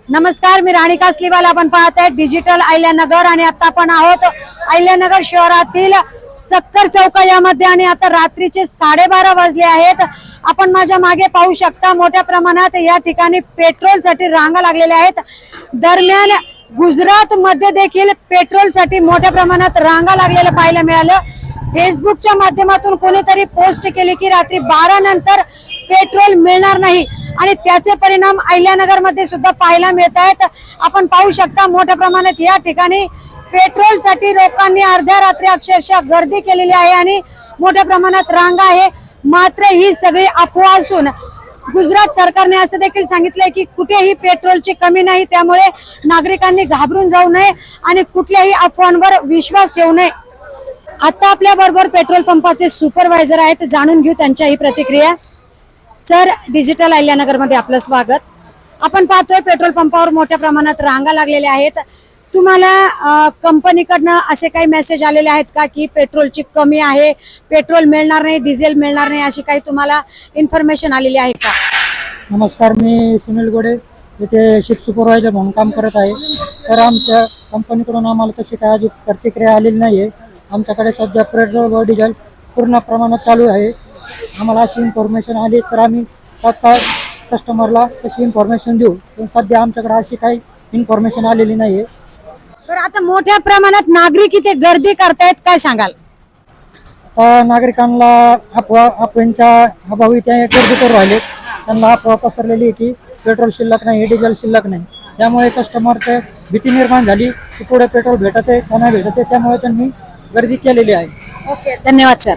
नमस्कार, मी राणी कासलीवाल. आपण पाहत आहे डिजिटल अहिल्यानगर आणि आता आपण आहोत अहिल्यानगर शहरातील सक्कर चौक यामध्ये आणि आता रात्रीचे 12:30 वाजले आहेत. आपण माझ्या मागे पाहू शकता मोठ्या प्रमाणात या ठिकाणी पेट्रोलसाठी रांगा लागलेल्या आहेत. दरम्यान गुजरात मध्ये देखील पेट्रोलसाठी मोठ्या प्रमाणात रांगा लागलेल्या पाहायला मिळालं. फेसबुकच्या माध्यमातून कोणीतरी पोस्ट केली की रात्री 12 नंतर पेट्रोल मिळणार नाही आणि त्याचे परिणाम अहिल्यानगर मध्ये सुद्धा पाहायला मिळत आहेत. आपण पाहू शकता मोठ्या प्रमाणात या ठिकाणी पेट्रोल साठी लोकांनी अर्ध्या रात्री अक्षरशः गर्दी केलेली आहे आणि मोठ्या प्रमाणात रांगा आहे. मात्र ही सगळी अफवा असून गुजरात सरकारने असं देखील सांगितलंय की कुठेही पेट्रोलची कमी नाही, त्यामुळे नागरिकांनी घाबरून जाऊ नये आणि कुठल्याही अफवांवर विश्वास ठेवू नये. आता आपल्या बरोबर पेट्रोल पंपाचे सुपरवायझर आहेत, जाणून घेऊ त्यांच्या ही प्रतिक्रिया. सर, डिजिटल अहिल्यानगर मध्ये आपलं स्वागत. आपण पाहतोय पेट्रोल पंपावर मोठ्या प्रमाणात रांगा लागलेल्या आहेत. तुम्हाला कंपनीकडनं असे काही मेसेज आलेले आहेत का की पेट्रोलची कमी आहे, पेट्रोल मिळणार नाही, डिझेल मिळणार नाही, अशी काही तुम्हाला इन्फॉर्मेशन आलेली आहे का? नमस्कार, मी सुनील गोडे इथे शिफ्ट सुपरवायझर म्हणून काम करत आहे. तर आमच्या कंपनीकडून आम्हाला तशी काय अजून प्रतिक्रिया आलेली नाही आहे. आमच्याकडे सध्या पेट्रोल व डिझेल पूर्ण प्रमाणात चालू आहे. आम्हाला अशी इन्फॉर्मेशन आली तर आम्ही तात्काळ कस्टमरला तशी इन्फॉर्मेशन देऊ, पण सध्या आमच्याकडे अशी काही इन्फॉर्मेशन आलेली नाही आहे. तर आता मोठ्या प्रमाणात नागरिक इथे गर्दी करतायत, काय सांगाल? आता नागरिकांना अफवांच्या अभावी ते गर्दी करू राहिले. त्यांना अफवा पसरलेली आहे की पेट्रोल शिल्लक नाही, डिझेल शिल्लक नाही. त्यामुळे कस्टमरचे भीती निर्माण झाली की पुढे पेट्रोल भेटत आहे का नाही भेटत आहे, त्यामुळे त्यांनी गर्दी केलेली आहे. ओके, धन्यवाद सर.